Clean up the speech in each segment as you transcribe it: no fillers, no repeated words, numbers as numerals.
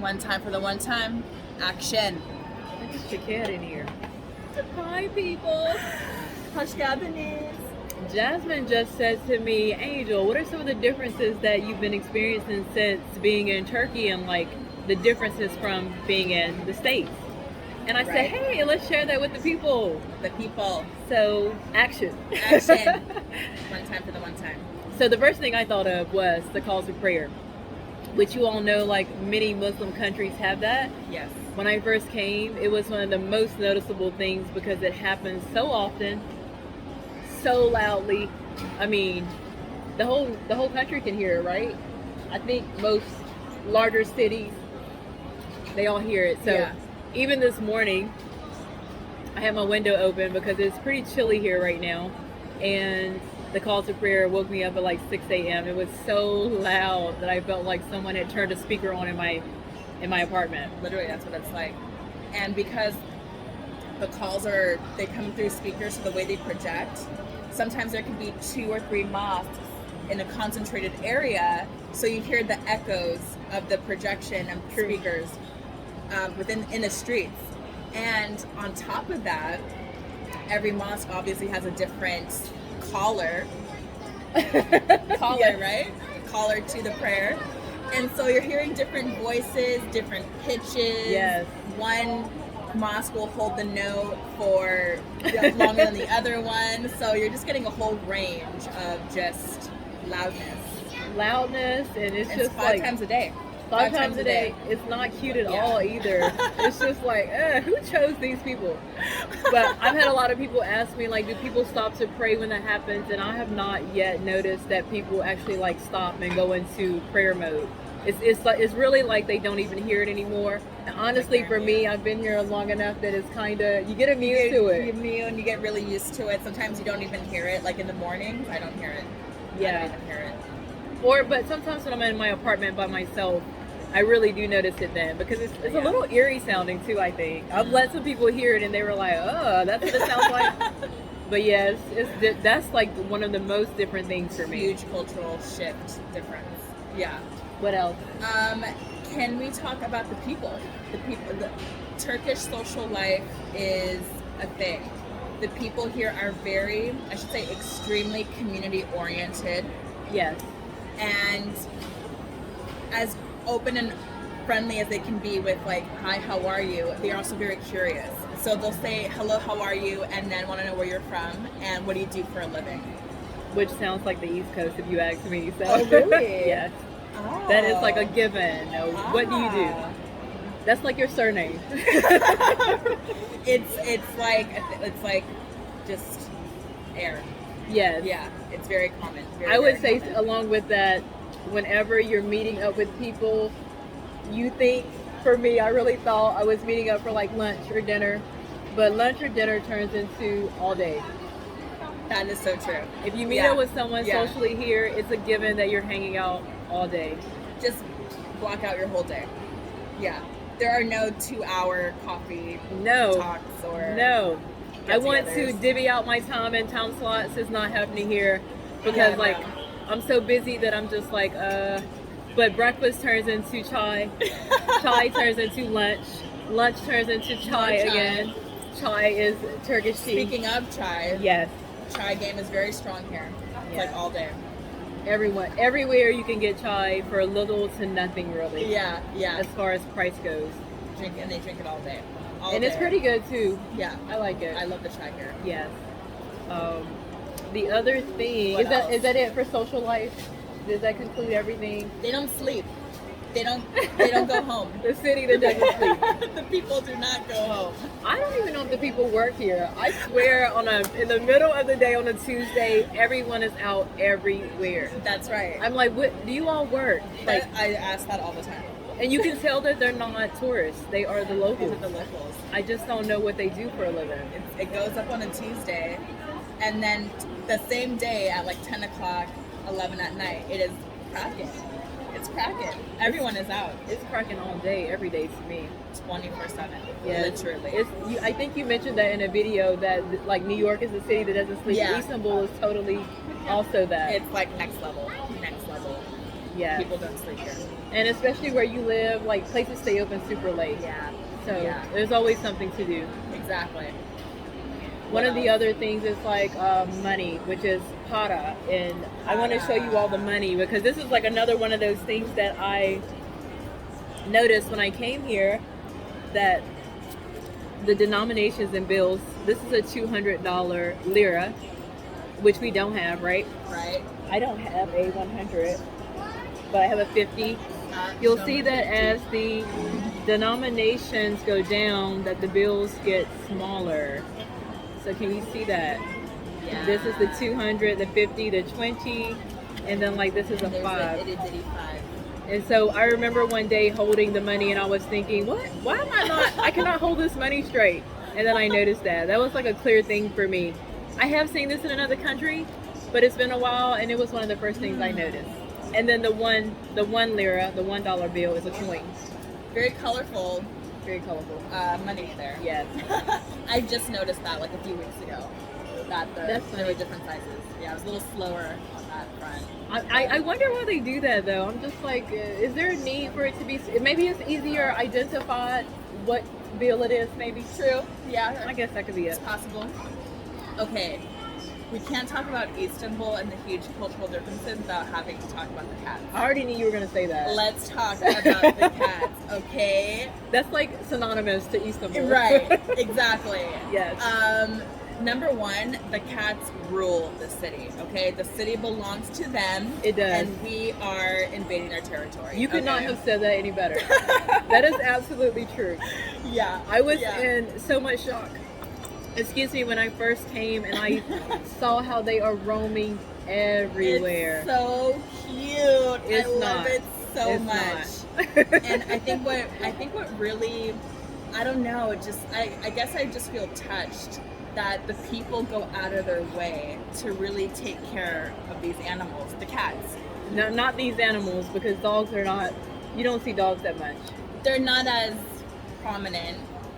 One time for the one time. Action. Look at your cat in here. Hi, people. Hush Gabonese. Jasmine just said to me, Angel, what are some of the differences that you've been experiencing since being in Turkey and like the differences from being in the States? And I said, hey, let's share that with the people. The people. So, action. Action. One time for the one time. So the first thing I thought of was the calls to prayer, which you all know, like many Muslim countries have that. Yes. When I first came, it was one of the most noticeable things because it happens so often, so loudly. I mean, the whole country can hear it, right? I think most larger cities, they all hear it. So yeah. Even this morning, I had my window open because it's pretty chilly here right now, and the call to prayer woke me up at like 6 a.m. It was so loud that I felt like someone had turned a speaker on in my apartment. Literally, that's what it's like. And because the calls they come through speakers, so the way they project, sometimes there can be 2 or 3 mosques in a concentrated area, so you hear the echoes of the projection of speakers in the streets. And on top of that, every mosque obviously has a different caller, yes. Right? Caller to the prayer. And so you're hearing different voices, different pitches. Yes. One mosque will hold the note for longer than the other one. So you're just getting a whole range of just loudness. And it's just 5 like times a day. 5 times a day. It's not cute at all either. It's just like, who chose these people? But I've had a lot of people ask me, like, do people stop to pray when that happens? And I have not yet noticed that people actually like stop and go into prayer mode. It's really like they don't even hear it anymore. And honestly, for me, I've been here long enough that it's kind of, you get immune to it. You get really used to it. Sometimes you don't even hear it. Like in the mornings, I don't hear it. Yeah. I don't even hear it. But sometimes when I'm in my apartment by myself, I really do notice it then because it's a little eerie sounding too, I think. I've let some people hear it and they were like, oh, that's what it sounds like. But yes, that's like one of the most different things for me. Huge cultural shift difference. Yeah. What else? Can we talk about the people? The Turkish social life is a thing. The people here are very, I should say, extremely community oriented. Yes. And as open and friendly as they can be with like, hi, how are you? They're also very curious. So they'll say, hello, how are you? And then want to know where you're from and what do you do for a living? Which sounds like the East Coast if you ask me. So. Oh, really? Yes. Oh. That is like a given. What do you do? That's like your surname. It's like just air. Yes. Yeah, it's very common. I would say along with that, whenever you're meeting up with people, you think, for me, I really thought I was meeting up for like lunch or dinner, but lunch or dinner turns into all day. That is so true. If you meet up with someone socially here, it's a given that you're hanging out all day. Just block out your whole day. Yeah. There are no 2-hour coffee talks or no. I want to divvy out my time and time slots. It's not happening here because I'm so busy that I'm just like, but breakfast turns into chai. Chai turns into lunch. Lunch turns into chai again. Chai is Turkish tea. Speaking of chai. Yes. Chai game is very strong here. It's like all day. Everywhere you can get chai for little to nothing really. Yeah. As far as price goes. And they drink it all day. It's pretty good too. Yeah. I like it. I love the chai here. Yes. The other thing is that it for social life? Does that conclude everything? They don't sleep. They don't go home. The city that doesn't sleep. The people do not go home. I don't even know if the people work here. I swear in the middle of the day on a Tuesday, everyone is out everywhere. That's right. I'm like, what do you all work? Like, I ask that all the time. And you can tell that they're not tourists. They are the locals. These are the locals. I just don't know what they do for a living. It goes up on a Tuesday, and then the same day at like 10 o'clock, 11 at night, it is cracking. It's cracking. Everyone is out. It's cracking all day, every day to me. 24/7. Yeah, literally. I think you mentioned that in a video that like New York is a city that doesn't sleep. Yeah. Istanbul is totally also that. It's like next level. Yeah. People don't sleep here. And especially where you live, like places stay open super late. Yeah. So Yeah. there's always something to do. Exactly. One of the other things is like money, which is para. And I want to show you all the money because this is like another one of those things that I noticed when I came here, that the denominations and bills, this is a $200 lira, which we don't have, right? Right. I don't have a 100, but I have a 50. You'll see that as the denominations go down, that the bills get smaller. So can you see that? Yeah. This is the 200, the 50, the 20, and then like this is a There's 5. an itty bitty 5. And so I remember one day holding the money and I was thinking, what? Why am I cannot hold this money straight. And then I noticed that. That was like a clear thing for me. I have seen this in another country, but it's been a while and it was one of the first things I noticed. And then the one lira, the $1 bill is a coin. Very colorful. Very colorful. Money there. Yes. I just noticed that like a few weeks ago. That there were different sizes. Yeah, I was a little slower on that front. I wonder why they do that though. I'm just like, is there a need for it to be? Maybe it's easier identify what bill it is. Maybe. True. Yeah. I guess that could be It's it. possible. Okay. We can't talk about Istanbul and the huge cultural differences without having to talk about the cats. I already knew you were gonna say that. Let's talk about the cats, okay? That's like synonymous to Istanbul. Right. Exactly. Yes. Number one, the cats rule the city, okay? The city belongs to them. It does. And we are invading their territory. You could not okay? have said that any better. That is absolutely true. Yeah. I was yeah. in so much shock. Excuse me, when I first came and I saw how they are roaming everywhere. It's so cute. It's I love not. it so It's much. And I think what really, I don't know, I guess I just feel touched that the people go out of their way to really take care of these animals, the cats. No, not these animals, because dogs are not, you don't see dogs that much. They're not as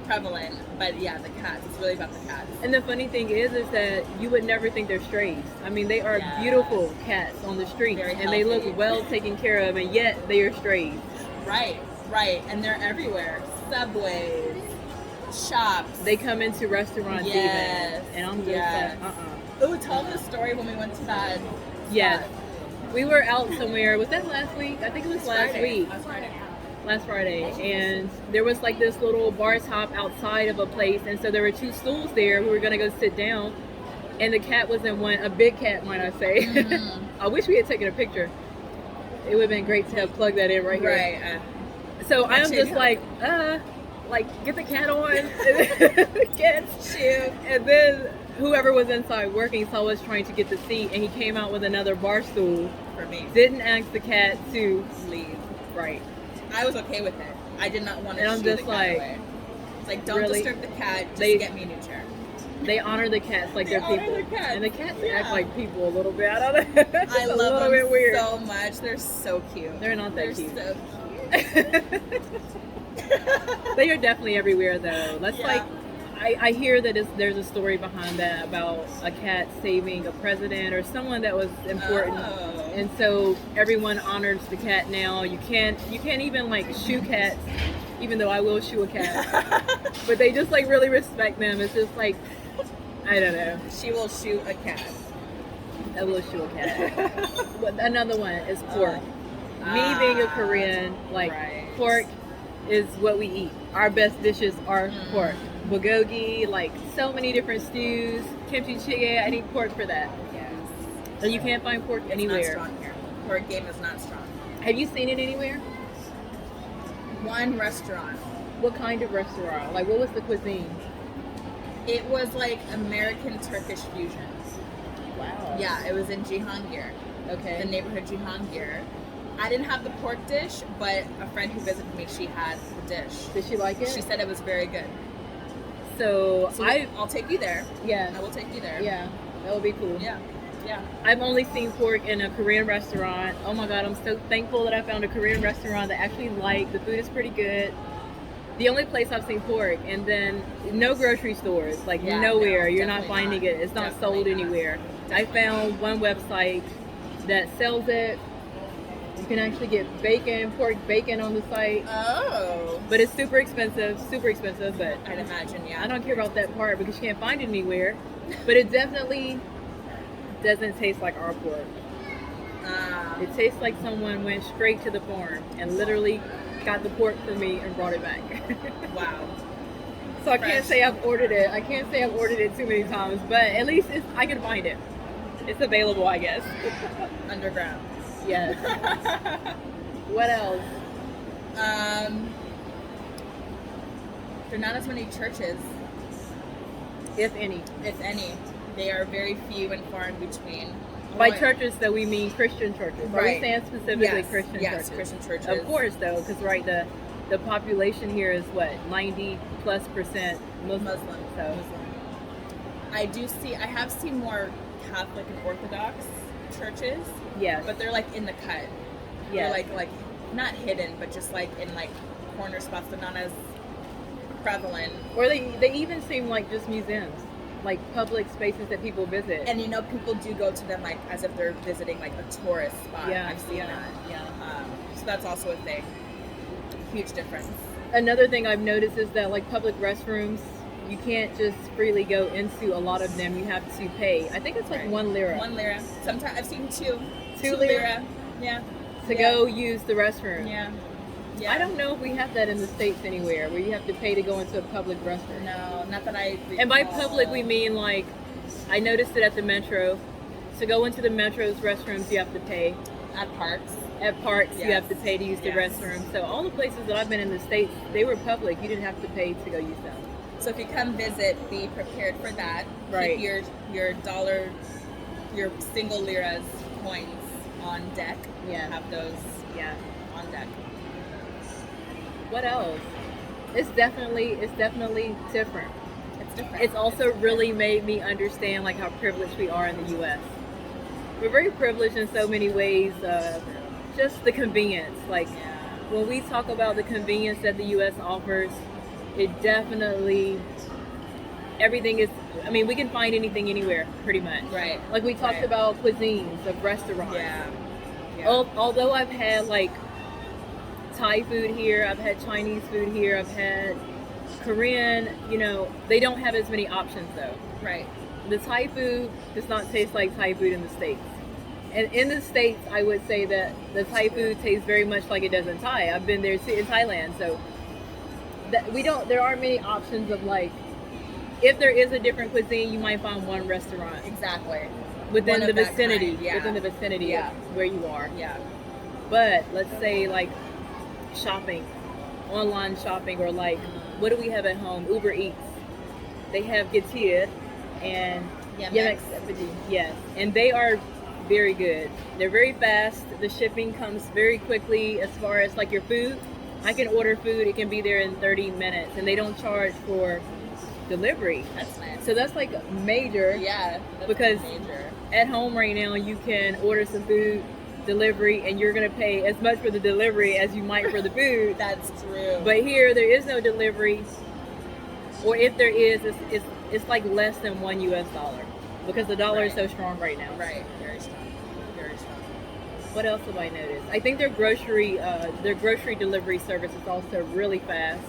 prevalent, but yeah, the cats. It's really about the cats. And the funny thing is that you would never think they're strays. I mean, they are beautiful cats on the street, Very and they look healthy. well taken care of, and yet they are strays. Right, and they're everywhere. Subways, shops. They come into restaurants Yes, even, and I'm just yes. like, Oh, tell them the story when we went to that. Yes. spot. We were out somewhere. Was that last week? I think it was last Friday. week. Last Friday. And there was like this little bar top outside of a place. And so there were 2 stools there. We were going to go sit down. And the cat was in one, a big cat, might I say. Mm-hmm. I wish we had taken a picture. It would have been great to have plugged that in right here. Right. So I'm Actually, just yeah. like, get the cat on. Cats, shoot. And then whoever was inside working saw us trying to get the seat, and he came out with another bar stool For me. didn't ask the cat to Leave. right. I was okay with it. I did not want to And I'm shoo just the cat like, away. It's like, don't really? disturb the cat, just They- get me a new chair. They honor the cats like They they're honor people, their cats. and the cats Yeah. act like people a little bit. I don't know. It's I a love little them bit weird. so much. They're so cute. They're not that They're cute. so cute. They are definitely everywhere though. That's Yeah. like I hear that there's a story behind that about a cat saving a president or someone that was important. Oh. And so everyone honors the cat now. You can't even like shoo cats, even though I will shoo a cat. But they just like really respect them. It's just like, I don't know. She will shoot a cat. I will shoo a cat. But another one is pork. Me being a Korean, like Right. pork is what we eat. Our best dishes are pork. Bulgogi, like so many different stews. Kimchi jjigae, I need pork for that. Yes. And you can't find pork It's anywhere. not strong here. Pork game is not strong. Have you seen it anywhere? One restaurant. What kind of restaurant? Like, what was the cuisine? It was like American Turkish fusion. Wow. Yeah, it was in Cihangir, Okay. the neighborhood Cihangir. I didn't have the pork dish, but a friend who visited me, she had the dish. Did she like it? She said it was very good. So, So I'll take you there. yeah, I will take you there. yeah, that would be cool. Yeah. Yeah. I've only seen pork in a Korean restaurant. Oh my God, I'm so thankful that I found a Korean restaurant that actually like the food is pretty good. The only place I've seen pork, and then no grocery stores, like Yeah, nowhere. no, You're not definitely finding not. it. It's not Definitely sold not. anywhere. I found one website that sells it, You can actually get bacon, pork bacon on the site. Oh. But it's super expensive, but I'd imagine, yeah. I don't care about that part because you can't find it anywhere. But it definitely doesn't taste like our pork. It tastes like someone went straight to the farm and literally got the pork for me and brought it back. Wow. So I can't say I've ordered it. I can't say I've ordered it too many times, but at least I can find it. It's available, I guess. Underground. Yes. What else? There are not as many churches, if any. if any. They are very few and far in between. By churches, though, we mean Christian churches. Are we Right. saying specifically Yes, Christian yes, churches? Christian churches. Of course, though, because the population here is what, 90+% Muslim. So I have seen more Catholic and Orthodox churches, yes, but they're like in the cut. yes. They're like not hidden, but just like in like corner spots. They're not as prevalent. Or they even seem like just museums, like public spaces that people visit. And people do go to them like as if they're visiting like a tourist spot. Yeah, I've seen that. yeah. So that's also a thing. Huge difference. Another thing I've noticed is that like public restrooms, you can't just freely go into a lot of them. You have to pay. I think it's like Right. 1 lira. 1 lira. Sometimes I've seen two. 2 lira. lira? Yeah. To go use the restroom. Yeah. Yeah. I don't know if we have that in the States anywhere where you have to pay to go into a public restroom. No, not that I recall. And by public, we mean like, I noticed it at the metro. To go into the metro's restrooms, you have to pay. At parks. At parks, you Yes. have to pay to use the Yes. restroom. So all the places that I've been in the States, they were public. You didn't have to pay to go use them. So if you come visit, be prepared for that. Right. Keep your dollar, your single liras coins on deck. Yeah. Have those Yeah. on deck. What else? It's definitely different. It's different. It's also really made me understand like how privileged we are in the U.S. We're very privileged in so many ways. Just the convenience. Like when we talk about the convenience that the U.S. offers, it definitely everything is. I mean, we can find anything anywhere, pretty much. Right. Like we talked Right. about cuisines of restaurants. Yeah. Although I've had like Thai food here, I've had Chinese food here, I've had Korean, they don't have as many options though. Right. The Thai food does not taste like Thai food in the States. And in the States, I would say that the Thai food tastes very much like it does in Thai. I've been there in Thailand, so there aren't many options of like, if there is a different cuisine, you might find one restaurant Exactly. within One the of that vicinity, kind, yeah. within the vicinity Yeah. of where you are. Yeah. But let's say like shopping, online shopping, or like what do we have at home? Uber Eats. They have Getir and Yemex. Yes, and they are very good. They're very fast. The shipping comes very quickly. As far as like your food, I can order food. It can be there in 30 minutes, and they don't charge for delivery. That's nice. So that's like major. Yeah. That's Because major. at home right now, you can order some food delivery, and you're gonna pay as much for the delivery as you might for the food. That's true. But here, there is no delivery, or if there is, it's like less than $1 US because the dollar is so strong right now. Right. Very strong. Very strong. What else have I noticed? I think their grocery delivery service is also really fast.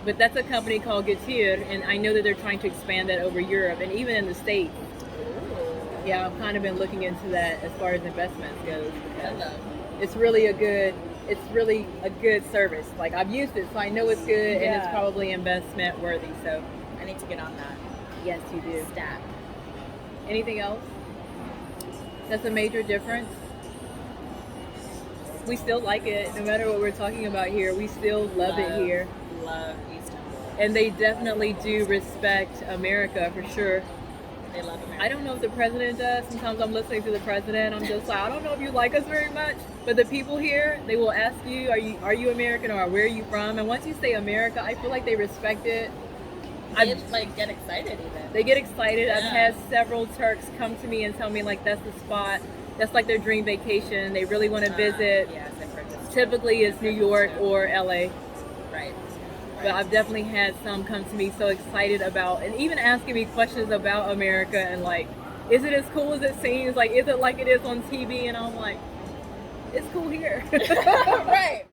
But that's a company called Getir, and I know that they're trying to expand that over Europe and even in the States. Ooh. Yeah, I've kind of been looking into that as far as investments goes. Hello. It's really a good service. Like I've used it, so I know it's good, and it's Yeah. probably investment worthy. So I need to get on that. yes, you do. Stat. Anything else? That's a major difference. We still like it, no matter what we're talking about here. We still love it here, Love Istanbul. and they definitely do respect America for sure. They love America. I don't know if the president does. Sometimes I'm listening to the president. I'm just like, I don't know if you like us very much. But the people here, they will ask you, are you American, or where are you from? And once you say America, I feel like they respect it. They like get excited even. They get excited. Yeah. I've had several Turks come to me and tell me like that's the spot. That's like their dream vacation. They really want to visit. Yes, I've heard this. Typically it's New York or LA. Right. But I've definitely had some come to me so excited about, and even asking me questions about America and like, is it as cool as it seems? Like, is it like it is on TV? And I'm like, it's cool here. Right.